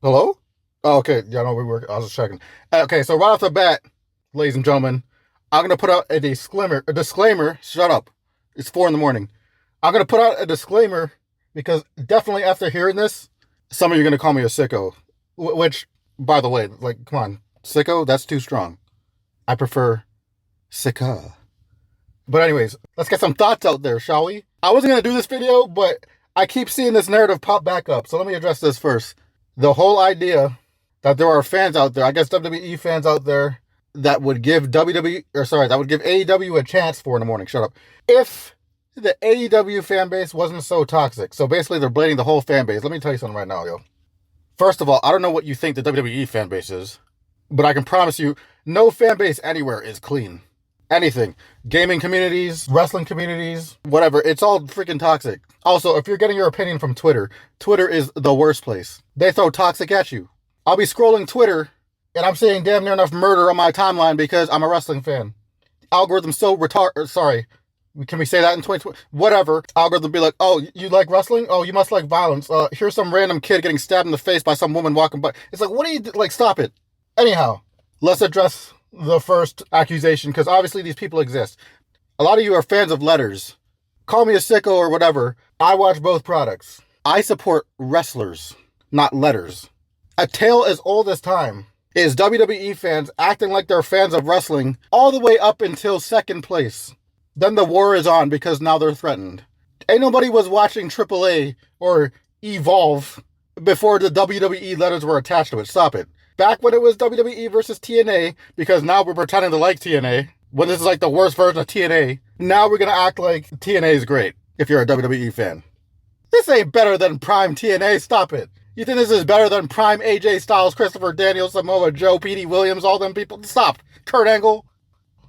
Hello? Oh, okay. Yeah, no, I was just checking. Okay, so right off the bat, ladies and gentlemen, I'm gonna put out a disclaimer. A disclaimer. Shut up. It's 4 in the morning. I'm gonna put out a disclaimer because definitely after hearing this, some of you are gonna call me a sicko. Which, by the way, like, come on, sicko. That's too strong. I prefer sicko. But anyways, let's get some thoughts out there, shall we? I wasn't gonna do this video, but I keep seeing this narrative pop back up. So let me address this first. The whole idea that there are fans out there, I guess WWE fans out there, that would give that would give AEW a chance. 4 in the morning. Shut up. If the AEW fan base wasn't so toxic, so basically they're blaming the whole fan base. Let me tell you something right now, yo. First of all, I don't know what you think the WWE fan base is, but I can promise you, no fan base anywhere is clean. Anything. Gaming communities, wrestling communities, whatever. It's all freaking toxic. Also, if you're getting your opinion from Twitter, Twitter is the worst place. They throw toxic at you. I'll be scrolling Twitter, and I'm seeing damn near enough murder on my timeline because I'm a wrestling fan. Algorithm's so retarded. Sorry. Can we say that in 2020? Whatever. Algorithm be like, oh, you like wrestling? Oh, you must like violence. Here's some random kid getting stabbed in the face by some woman walking by. It's like, what do you, like, stop it. Anyhow, let's address the first accusation, because obviously these people exist. A lot of you are fans of letters. Call me a sicko or whatever. I watch both products. I support wrestlers, not letters. A tale as old as time is WWE fans acting like they're fans of wrestling all the way up until second place. Then the war is on because now they're threatened. Ain't nobody was watching AAA or Evolve before the WWE letters were attached to it. Stop it. Back when it was WWE versus TNA, because now we're pretending to like TNA, when this is like the worst version of TNA, now we're going to act like TNA is great, if you're a WWE fan. This ain't better than Prime TNA, stop it. You think this is better than Prime AJ Styles, Christopher Daniels, Samoa Joe, Petey Williams, all them people? Stop. Kurt Angle.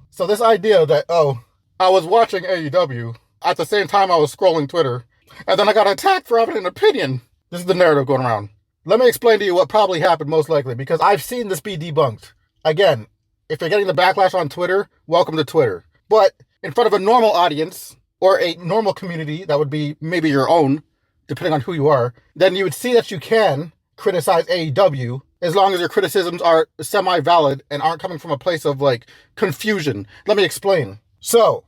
So this idea that, oh, I was watching AEW, at the same time I was scrolling Twitter, and then I got attacked for having an opinion. This is the narrative going around. Let me explain to you what probably happened most likely, because I've seen this be debunked. Again, if you're getting the backlash on Twitter, welcome to Twitter. But in front of a normal audience, or a normal community that would be maybe your own, depending on who you are, then you would see that you can criticize AEW as long as your criticisms are semi-valid and aren't coming from a place of, like, confusion. Let me explain. So,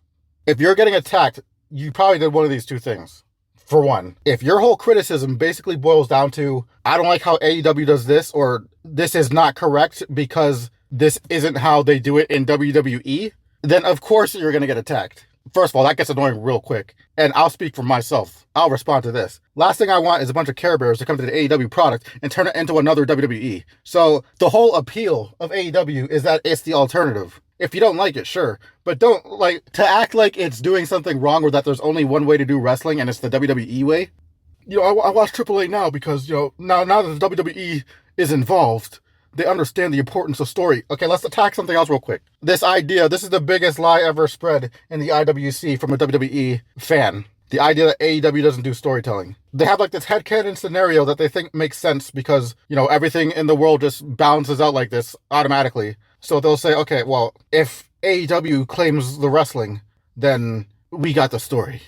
if you're getting attacked, you probably did one of these two things. For one, if your whole criticism basically boils down to, I don't like how AEW does this, or this is not correct because this isn't how they do it in WWE, then of course you're going to get attacked. First of all, that gets annoying real quick. And I'll speak for myself. I'll respond to this. Last thing I want is a bunch of Care Bears to come to the AEW product and turn it into another WWE. So the whole appeal of AEW is that it's the alternative. If you don't like it, sure. But don't, like, to act like it's doing something wrong or that there's only one way to do wrestling and it's the WWE way. You know, I watch AAA now because, you know, now that the WWE is involved, they understand the importance of story. Okay, let's attack something else real quick. This idea, this is the biggest lie ever spread in the IWC from a WWE fan. The idea that AEW doesn't do storytelling. They have like this headcanon scenario that they think makes sense because, you know, everything in the world just balances out like this automatically. So they'll say, okay, well, if AEW claims the wrestling, then we got the story.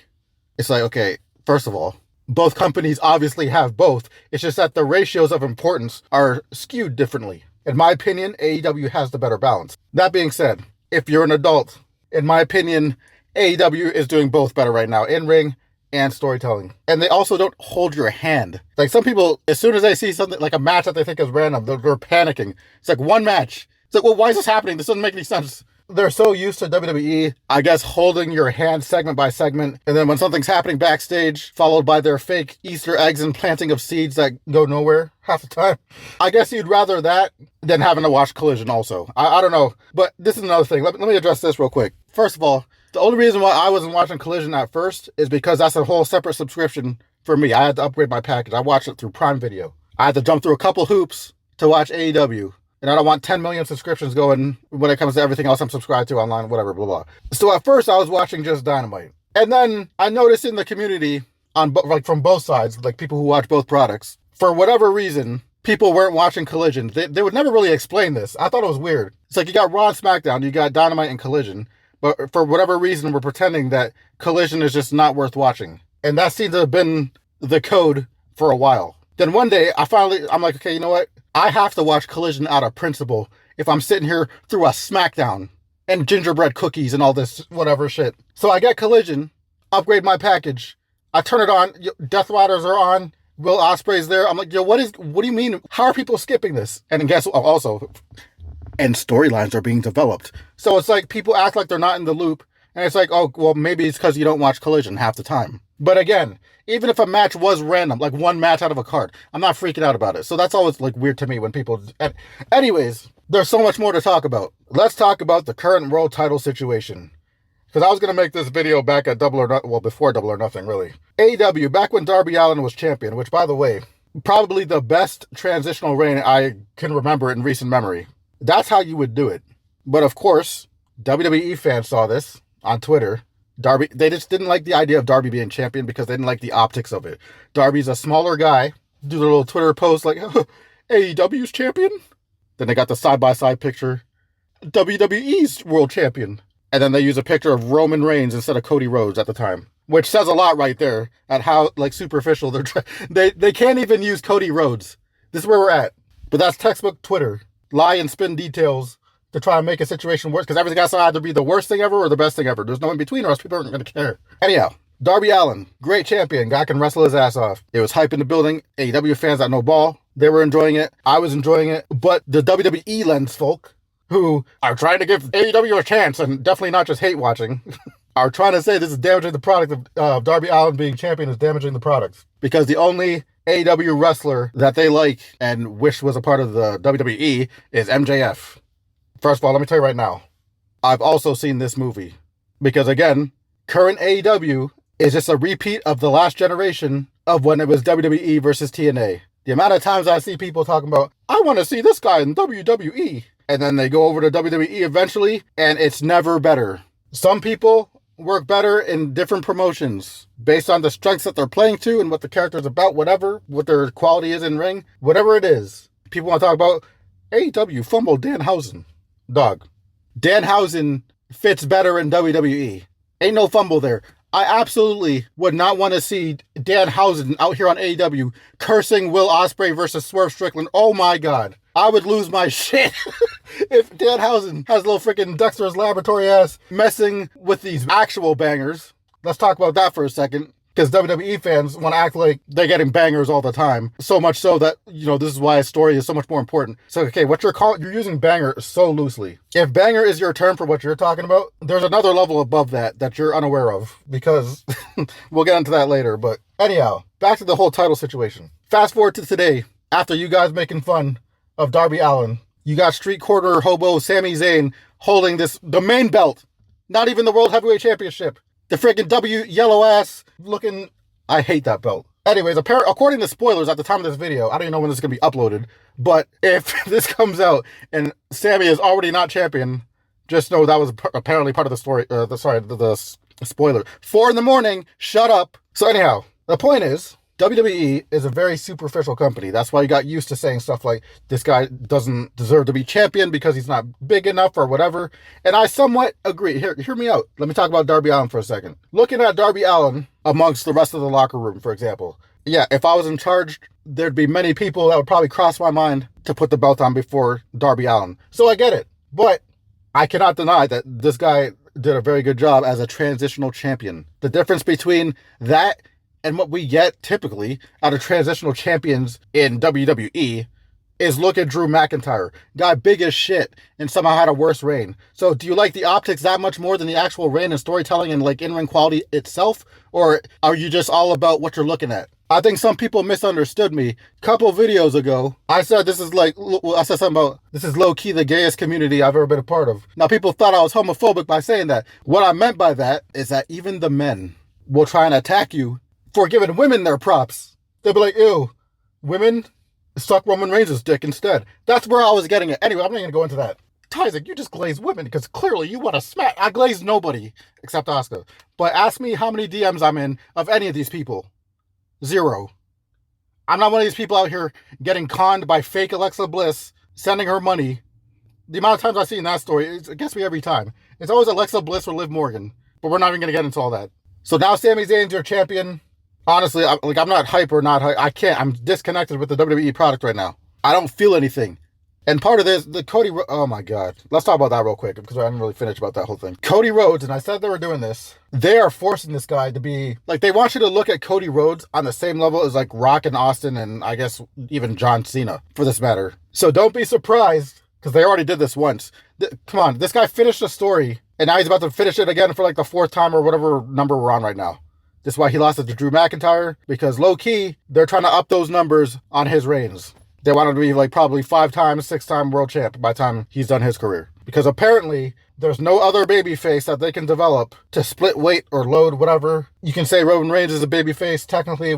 It's like, okay, first of all, both companies obviously have both. It's just that the ratios of importance are skewed differently. In my opinion, AEW has the better balance. That being said, if you're an adult, in my opinion, AEW is doing both better right now, in-ring and storytelling. And they also don't hold your hand. Like, some people, as soon as they see something, like a match that they think is random, they're panicking. It's like one match. It's like, well, why is this happening? This doesn't make any sense. They're so used to WWE, I guess, holding your hand segment by segment. And then when something's happening backstage, followed by their fake Easter eggs and planting of seeds that go nowhere half the time. I guess you'd rather that than having to watch Collision also. I don't know. But this is another thing. Let me address this real quick. First of all, the only reason why I wasn't watching Collision at first is because that's a whole separate subscription for me. I had to upgrade my package. I watched it through Prime Video. I had to jump through a couple hoops to watch AEW. And I don't want 10 million subscriptions going when it comes to everything else I'm subscribed to online, whatever, blah, blah. So at first I was watching just Dynamite. And then I noticed in the community, from both sides, like people who watch both products, for whatever reason, people weren't watching Collision. They would never really explain this. I thought it was weird. It's like you got Raw and SmackDown, you got Dynamite and Collision. But for whatever reason, we're pretending that Collision is just not worth watching. And that seems to have been the code for a while. Then one day, I'm like, okay, you know what? I have to watch Collision out of principle if I'm sitting here through a SmackDown and gingerbread cookies and all this whatever shit. So I get Collision, upgrade my package. I turn it on. Death Riders are on. Will Ospreay's there. I'm like, yo, what do you mean? How are people skipping this? And guess what? Also, and storylines are being developed. So it's like people act like they're not in the loop. And it's like, oh, well, maybe it's because you don't watch Collision half the time. But again, even if a match was random, like one match out of a card, I'm not freaking out about it. So that's always like weird to me when people... Anyways, there's so much more to talk about. Let's talk about the current world title situation. Because I was going to make this video back at Double or Nothing, well, before Double or Nothing, really. AEW, back when Darby Allin was champion, which, by the way, probably the best transitional reign I can remember in recent memory. That's how you would do it. But of course, WWE fans saw this on Twitter. Darby, they just didn't like the idea of Darby being champion because they didn't like the optics of it. Darby's a smaller guy. Do the little Twitter post like, AEW's champion? Then they got the side-by-side picture. WWE's world champion. And then they use a picture of Roman Reigns instead of Cody Rhodes at the time. Which says a lot right there at how like superficial they can't even use Cody Rhodes. This is where we're at. But that's textbook Twitter. Lie and spin details to try and make a situation worse, because everything has to either be the worst thing ever or the best thing ever. There's no in between, or else people aren't going to care. Anyhow, Darby Allin, great champion. Guy can wrestle his ass off. It was hype in the building. AEW fans got no ball. They were enjoying it. I was enjoying it. But the WWE lens folk, who are trying to give AEW a chance, and definitely not just hate watching, are trying to say this is damaging the product of Darby Allin being champion is damaging the product. Because the only AEW wrestler that they like and wish was a part of the WWE is MJF. First of all, let me tell you right now, I've also seen this movie. Because again, current AEW is just a repeat of the last generation of when it was WWE versus TNA. The amount of times I see people talking about, I want to see this guy in WWE. And then they go over to WWE eventually, and it's never better. Some people work better in different promotions based on the strengths that they're playing to and what the character is about, whatever, what their quality is in ring, whatever it is. People want to talk about AEW fumbled Danhausen. Dog. Danhausen fits better in WWE. Ain't no fumble there. I absolutely would not want to see Danhausen out here on AEW cursing Will Ospreay versus Swerve Strickland. Oh my God. I would lose my shit if Danhausen has a little freaking Dexter's Laboratory ass messing with these actual bangers. Let's talk about that for a second. Because WWE fans want to act like they're getting bangers all the time. So much so that, this is why a story is so much more important. So, okay, what you're using banger so loosely. If banger is your term for what you're talking about, there's another level above that you're unaware of. Because we'll get into that later. But anyhow, back to the whole title situation. Fast forward to today, after you guys making fun of Darby Allin, you got street corner hobo Sami Zayn holding the main belt. Not even the World Heavyweight Championship. The freaking W yellow ass looking... I hate that belt. Anyways, according to spoilers at the time of this video, I don't even know when this is going to be uploaded, but if this comes out and Sami is already not champion, just know that was apparently part of the story, the spoiler. 4 a.m, shut up. So anyhow, the point is, WWE is a very superficial company. That's why you got used to saying stuff like, this guy doesn't deserve to be champion because he's not big enough or whatever. And I somewhat agree. Hear me out. Let me talk about Darby Allin for a second. Looking at Darby Allin amongst the rest of the locker room, for example. Yeah, if I was in charge, there'd be many people that would probably cross my mind to put the belt on before Darby Allin. So I get it. But I cannot deny that this guy did a very good job as a transitional champion. The difference between that and what we get typically out of transitional champions in WWE is look at Drew McIntyre. Guy big as shit and somehow had a worse reign. So do you like the optics that much more than the actual reign and storytelling and like in-ring quality itself? Or are you just all about what you're looking at? I think some people misunderstood me. A couple videos ago, I said something about this is low-key the gayest community I've ever been a part of. Now people thought I was homophobic by saying that. What I meant by that is that even the men will try and attack you for giving women their props. They'll be like, ew, women suck Roman Reigns' dick instead. That's where I was getting it. Anyway, I'm not going to go into that. Tyzik, you just glazed women because clearly you want to smack. I glazed nobody except Asuka. But ask me how many DMs I'm in of any of these people. 0. I'm not one of these people out here getting conned by fake Alexa Bliss, sending her money. The amount of times I've seen that story, it gets me every time. It's always Alexa Bliss or Liv Morgan. But we're not even going to get into all that. So now Sami Zayn's your champion. Honestly, I'm not hype or not hype. I can't. I'm disconnected with the WWE product right now. I don't feel anything. And part of this, the Cody, oh my God. Let's talk about that real quick because I didn't really finish about that whole thing. Cody Rhodes, and I said they were doing this, they are forcing this guy to be, like, they want you to look at Cody Rhodes on the same level as, like, Rock and Austin and I guess even John Cena, for this matter. So don't be surprised, because they already did this once. Come on, this guy finished a story, and now he's about to finish it again for, like, the 4th time or whatever number we're on right now. This is why he lost it to Drew McIntyre, because low-key, they're trying to up those numbers on his reigns. They want him to be like probably 5-time, 6-time world champ by the time he's done his career. Because apparently there's no other babyface that they can develop to split weight or load, whatever. You can say Roman Reigns is a babyface. Technically,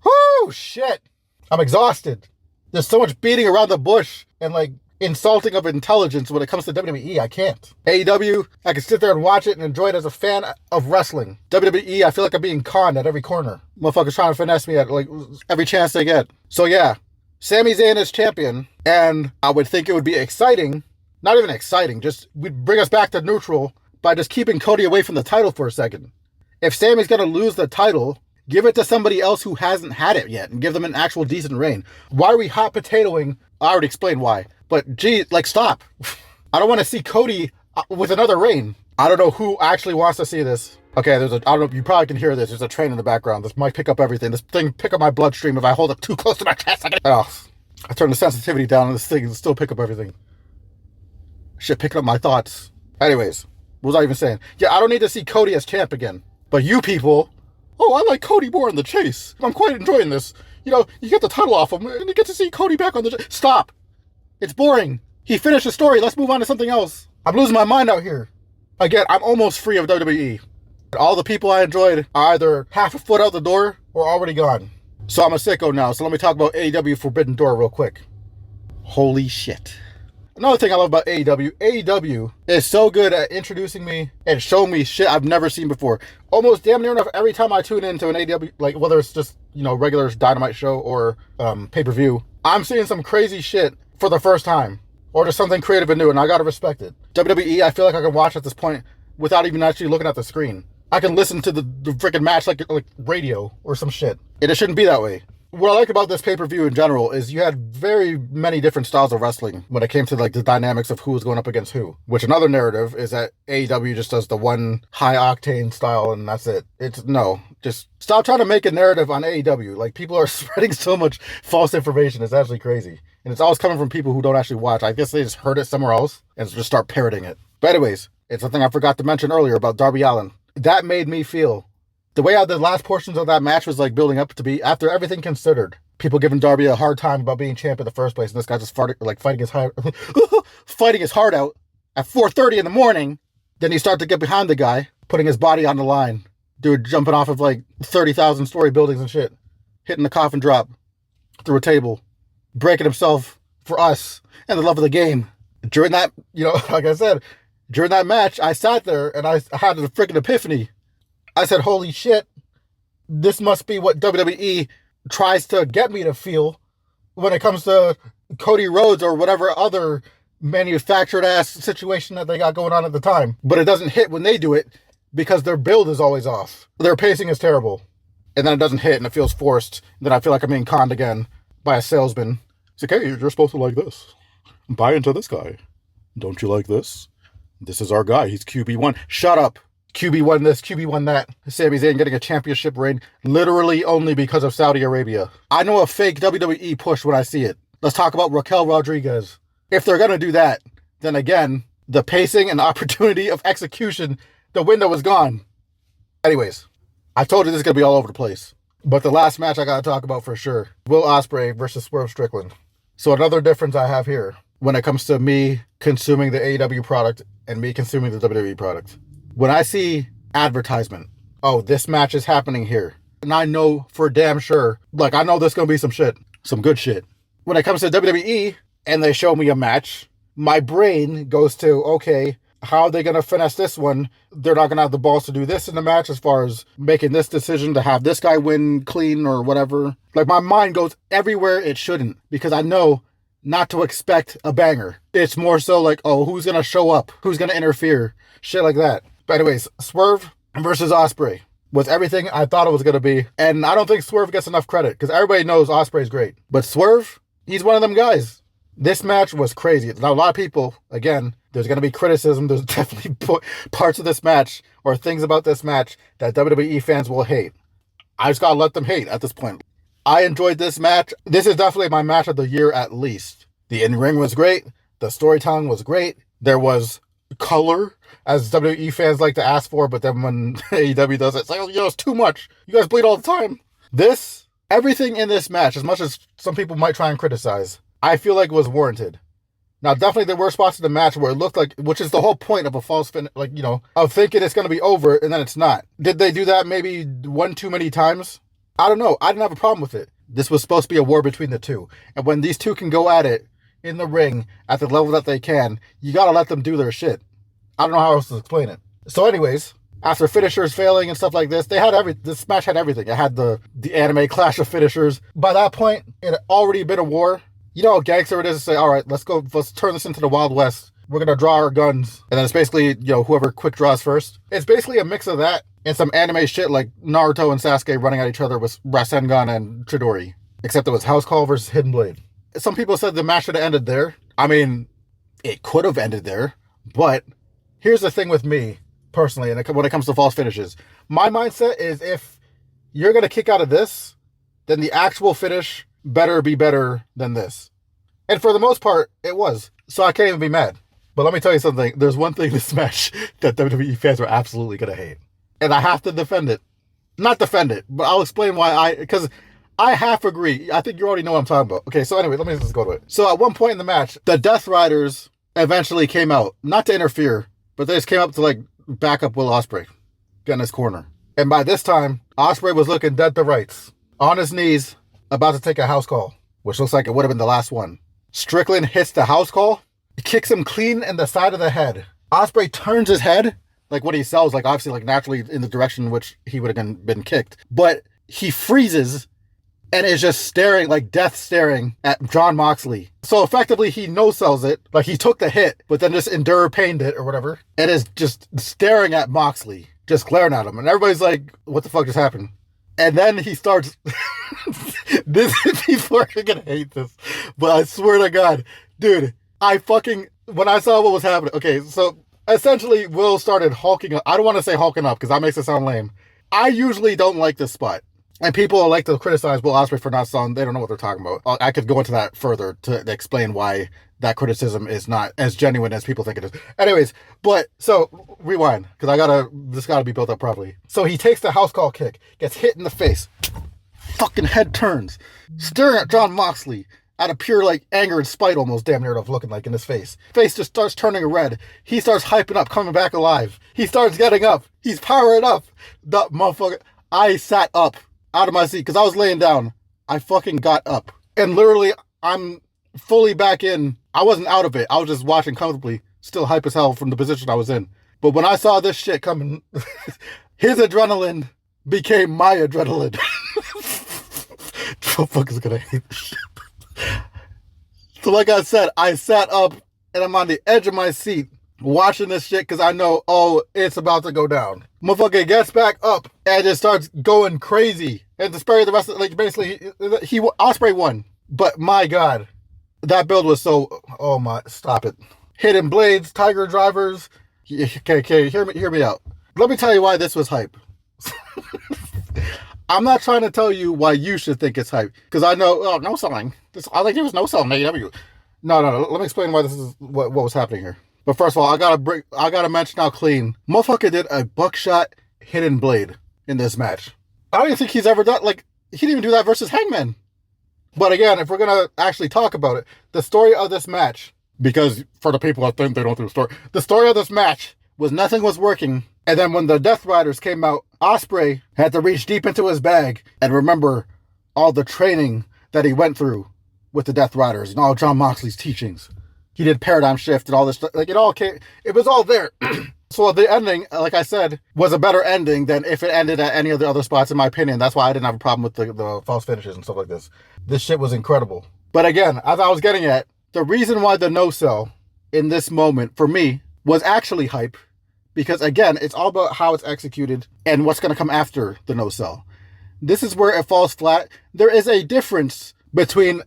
oh shit. I'm exhausted. There's so much beating around the bush and like insulting of intelligence when it comes to WWE. I can't. AEW, I can sit there and watch it and enjoy it as a fan of wrestling. WWE, I feel like I'm being conned at every corner. Motherfuckers trying to finesse me at like every chance they get. So yeah. Sami Zayn is champion, and I would think it would be exciting, not even exciting, just would bring us back to neutral by just keeping Cody away from the title for a second. If Sami's going to lose the title, give it to somebody else who hasn't had it yet and give them an actual decent reign. Why are we hot potatoing? I already explained why, but gee, like stop. I don't want to see Cody with another reign. I don't know who actually wants to see this. Okay, I don't know, you probably can hear this. There's a train in the background. This might pick up everything. This thing pick up my bloodstream. If I hold it too close to my chest, I turn the sensitivity down on this thing and still pick up everything. Shit, picking up my thoughts. Anyways, what was I even saying? Yeah, I don't need to see Cody as champ again. But you people, oh, I like Cody more in the chase. I'm quite enjoying this. You know, you get the title off him and you get to see Cody back on the chase. Stop. It's boring. He finished the story. Let's move on to something else. I'm losing my mind out here. Again, I'm almost free of WWE. All the people I enjoyed are either half a foot out the door or already gone. So I'm a sicko now. So let me talk about AEW Forbidden Door real quick. Holy shit. Another thing I love about AEW is so good at introducing me and showing me shit I've never seen before. Almost damn near enough every time I tune into an AEW, like whether it's just, you know, regular Dynamite show or pay-per-view, I'm seeing some crazy shit for the first time. Or just something creative and new, and I gotta respect it. WWE, I feel like I can watch at this point without even actually looking at the screen. I can listen to the freaking match like radio or some shit. And it shouldn't be that way. What I like about this pay-per-view in general is you had very many different styles of wrestling when it came to like the dynamics of who was going up against who. Which another narrative is that AEW just does the one high-octane style and that's it. Just stop trying to make a narrative on AEW. Like, people are spreading so much false information. It's actually crazy. And it's always coming from people who don't actually watch. I guess they just heard it somewhere else and just start parroting it. But anyways, it's something I forgot to mention earlier about Darby Allin. That made me feel the way the last portions of that match was like building up to be, after everything considered, people giving Darby a hard time about being champ in the first place, and this guy just fighting his heart out at 4:30 in the morning. Then you start to get behind the guy, putting his body on the line, dude jumping off of like 30,000 story buildings and shit, hitting the coffin drop through a table, breaking himself for us and the love of the game. During that, you know, like I said, during that match, I sat there and I had a freaking epiphany. I said, holy shit, this must be what WWE tries to get me to feel when it comes to Cody Rhodes or whatever other manufactured ass situation that they got going on at the time. But it doesn't hit when they do it because their build is always off. Their pacing is terrible. And then it doesn't hit and it feels forced. Then I feel like I'm being conned again by a salesman. It's like, hey, you're supposed to like this. Buy into this guy. Don't you like this? This is our guy. He's QB1. Shut up. QB1 this, QB1 that. Sami Zayn getting a championship reign literally only because of Saudi Arabia. I know a fake WWE push when I see it. Let's talk about Raquel Rodriguez. If they're going to do that, then again, the pacing and opportunity of execution, the window is gone. Anyways, I told you this is going to be all over the place. But the last match I got to talk about for sure. Will Ospreay versus Swerve Strickland. So another difference I have here when it comes to me consuming the AEW product and me consuming the WWE product. When I see advertisement, oh, this match is happening here. And I know for damn sure, like I know there's going to be some shit, some good shit. When it comes to WWE and they show me a match, my brain goes to, okay, how are they going to finesse this one? They're not going to have the balls to do this in the match as far as making this decision to have this guy win clean or whatever. Like my mind goes everywhere it shouldn't because I know not to expect a banger. It's more so like, oh, who's going to show up? Who's going to interfere? Shit like that. But anyways, Swerve versus Ospreay. was everything I thought it was going to be. And I don't think Swerve gets enough credit because everybody knows Ospreay's great. But Swerve, he's one of them guys. This match was crazy. Now, a lot of people, again, there's going to be criticism. There's definitely parts of this match or things about this match that WWE fans will hate. I just got to let them hate at this point. I enjoyed this match. This is definitely my match of the year at least. The in-ring was great. The storytelling was great. There was color, as WWE fans like to ask for, but then when AEW does it, it's like, oh, it's too much. You guys bleed all the time. Everything in this match, as much as some people might try and criticize, I feel like it was warranted. Now, definitely there were spots in the match where it looked like, which is the whole point of a false finish, of thinking it's going to be over and then it's not. Did they do that maybe one too many times? I don't know. I didn't have a problem with it. This was supposed to be a war between the two. And when these two can go at it in the ring at the level that they can, you got to let them do their shit. I don't know how else to explain it. So anyways, after finishers failing and stuff like this, this match had everything. It had the anime clash of finishers. By that point, it had already been a war. You know how gangster it is to say, all right, let's turn this into the Wild West. We're going to draw our guns. And then it's basically, whoever quick draws first. It's basically a mix of that and some anime shit like Naruto and Sasuke running at each other with Rasengan and Chidori. Except it was House Call versus Hidden Blade. Some people said the match should have ended there. I mean, it could have ended there. But here's the thing with me, personally, and when it comes to false finishes. My mindset is if you're going to kick out of this, then the actual finish better be better than this. And for the most part, it was. So I can't even be mad. But let me tell you something. There's one thing in this match that WWE fans are absolutely going to hate. And I have to defend it. Not defend it, but I'll explain why because I half agree. I think you already know what I'm talking about. Okay, so anyway, let me just go to it. So at one point in the match, the Death Riders eventually came out. Not to interfere, but they just came up to back up Will Ospreay. Get in his corner. And by this time, Ospreay was looking dead to rights. On his knees, about to take a house call, which looks like it would have been the last one. Strickland hits the house call, kicks him clean in the side of the head. Ospreay turns his head, like what he sells, obviously naturally in the direction in which he would have been kicked. But he freezes and is just staring, like death staring at Jon Moxley. So effectively he no-sells it, like he took the hit, but then just pained it or whatever, and is just staring at Moxley, just glaring at him. And everybody's like, what the fuck just happened? And then he starts, people are going to hate this, but I swear to God, dude, when I saw what was happening, okay, so essentially Will started hulking up. I don't want to say hulking up because that makes it sound lame. I usually don't like this spot. And people like to criticize Will Ospreay for not selling. They don't know what they're talking about. I could go into that further to explain why that criticism is not as genuine as people think it is. Anyways, so rewind, because this gotta be built up properly. So he takes the house call kick, gets hit in the face, fucking head turns, staring at Jon Moxley out of pure anger and spite almost damn near of looking like in his face. Face just starts turning red. He starts hyping up, coming back alive. He starts getting up. He's powering up. The motherfucker. I sat up out of my seat because I was laying down. I fucking got up. And literally, I'm fully back in. I wasn't out of it. I was just watching comfortably, still hype as hell from the position I was in. But when I saw this shit coming, his adrenaline became my adrenaline. Motherfuckers gonna hate this shit. So like I said, I sat up and I'm on the edge of my seat watching this shit because I know, it's about to go down. Motherfucker gets back up and just starts going crazy. And to spare the rest of basically, Ospreay won. But my God, that build was stop it. Hidden blades, tiger drivers. Okay, hear me out. Let me tell you why this was hype. I'm not trying to tell you why you should think it's hype. Because I know, no selling. There was no selling AEW. No. Let me explain why this is what was happening here. But first of all, I gotta mention how clean motherfucker did a buckshot hidden blade in this match. I don't even think he's ever done he didn't even do that versus Hangman. But again, if we're gonna actually talk about it, the story of this match, because for the people that think they don't do the story of this match was nothing was working. And then when the Death Riders came out, Ospreay had to reach deep into his bag and remember all the training that he went through with the Death Riders and all Jon Moxley's teachings. He did Paradigm Shift and all this stuff. It was all there. So the ending, like I said, was a better ending than if it ended at any of the other spots, in my opinion. That's why I didn't have a problem with the false finishes and stuff like this. This shit was incredible. But again, as I was getting at, the reason why the no-sell in this moment, for me, was actually hype, Because again, it's all about how it's executed and what's going to come after the no-sell. This is where it falls flat. There is a difference between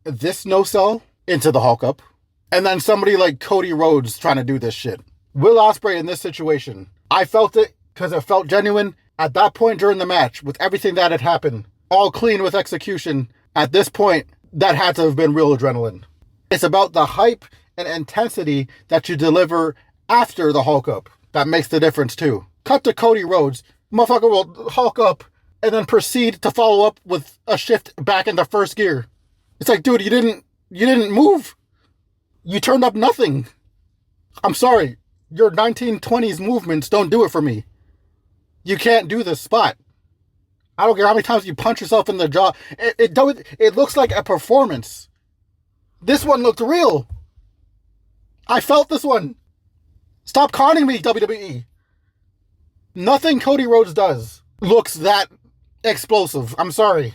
this no-sell into the Hulk up and then somebody like Cody Rhodes trying to do this shit. Will Ospreay in this situation, I felt it because it felt genuine. At that point during the match, with everything that had happened, all clean with execution, at this point, that had to have been real adrenaline. It's about the hype and intensity that you deliver after the Hulk up that makes the difference too. Cut to Cody Rhodes, motherfucker will Hulk up and then proceed to follow up with a shift back into first gear. It's like, dude, you didn't move. You turned up nothing. I'm sorry. Your 1920s movements don't do it for me. You can't do this spot. I don't care how many times you punch yourself in the jaw. It looks like a performance. This one looked real. I felt this one. Stop conning me, WWE. Nothing Cody Rhodes does looks that explosive. I'm sorry.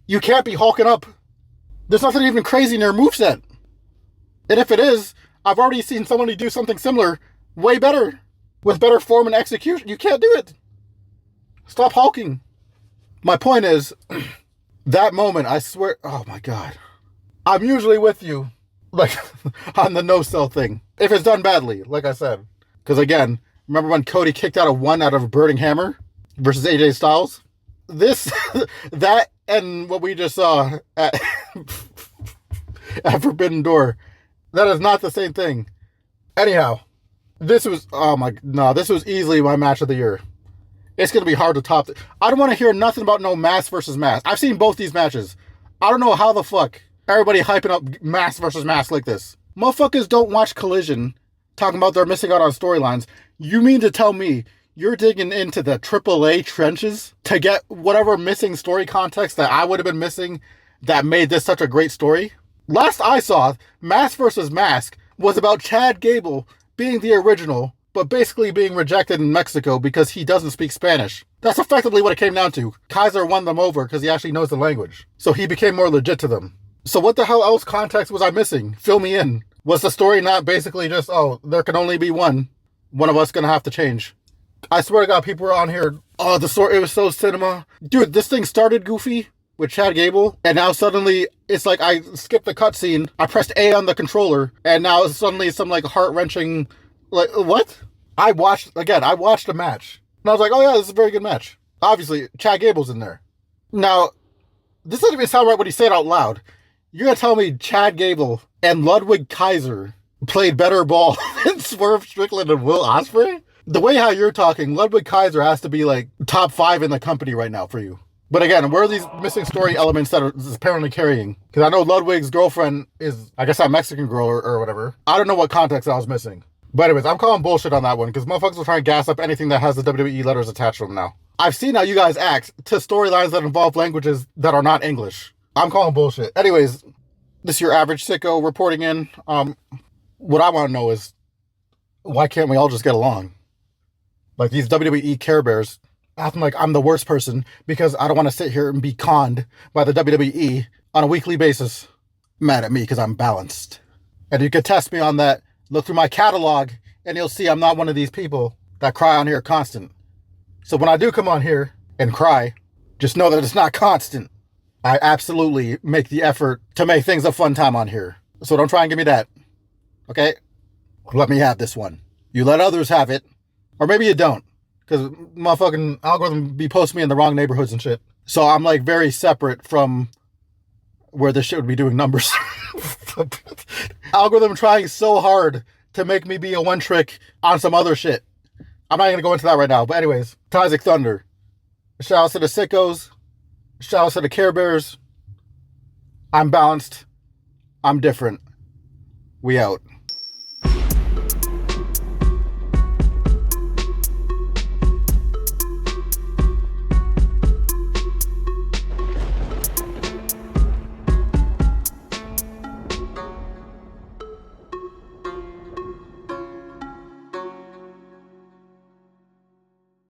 You can't be hulking up. There's nothing even crazy in your moveset. And if it is, I've already seen somebody do something similar way better. With better form and execution. You can't do it. Stop hulking. My point is, that moment, I swear, oh my God. I'm usually with you, like, on the no-sell thing. If it's done badly, like I said. Because again, remember when Cody kicked out a Burning Hammer versus AJ Styles? This, that, and what we just saw at, at Forbidden Door, that is not the same thing. Anyhow, this was easily my match of the year. It's going to be hard to top. I don't want to hear nothing about no mask versus mask. I've seen both these matches. I don't know how the fuck everybody hyping up mask versus mask like this. Motherfuckers don't watch Collision talking about they're missing out on storylines. You mean to tell me you're digging into the AAA trenches to get whatever missing story context that I would have been missing that made this such a great story? Last I saw, Mask versus Mask was about Chad Gable being the original, but basically being rejected in Mexico because he doesn't speak Spanish. That's effectively what it came down to. Kaiser won them over because he actually knows the language. So he became more legit to them. So what the hell else context was I missing? Fill me in. Was the story not basically just, oh, there can only be one? One of us gonna have to change. I swear to God, people were on here, oh, the story, it was so cinema. Dude, this thing started goofy with Chad Gable, and now suddenly it's like I skipped the cutscene, I pressed A on the controller, and now suddenly some like heart-wrenching, like, what? I watched the match, and I was like, oh yeah, this is a very good match. Obviously, Chad Gable's in there. Now, this doesn't even sound right when he said it out loud. You're gonna tell me Chad Gable and Ludwig Kaiser played better ball than Swerve Strickland and Will Ospreay? The way how you're talking, Ludwig Kaiser has to be like top 5 in the company right now for you. But again, where are these missing story elements that are apparently carrying? Because I know Ludwig's girlfriend is, I guess, that Mexican girl or whatever. I don't know what context I was missing. But anyways, I'm calling bullshit on that one because motherfuckers will try and gas up anything that has the WWE letters attached to them now. I've seen how you guys act to storylines that involve languages that are not English. I'm calling bullshit. Anyways, this is your average sicko reporting in. What I want to know is, why can't we all just get along? Like these WWE Care Bears acting like I'm the worst person because I don't want to sit here and be conned by the WWE on a weekly basis. Mad at me because I'm balanced. And you can test me on that. Look through my catalog and you'll see I'm not one of these people that cry on here constant. So when I do come on here and cry, just know that it's not constant. I absolutely make the effort to make things a fun time on here. So don't try and give me that. Okay? Let me have this one. You let others have it. Or maybe you don't. Because motherfucking algorithm be posting me in the wrong neighborhoods and shit. So I'm like very separate from where this shit would be doing numbers. Algorithm trying so hard to make me be a one trick on some other shit. I'm not going to go into that right now. But anyways, Tyzik Thunder. Shout out to the sickos. Shout out to the Care Bears. I'm balanced. I'm different. We out.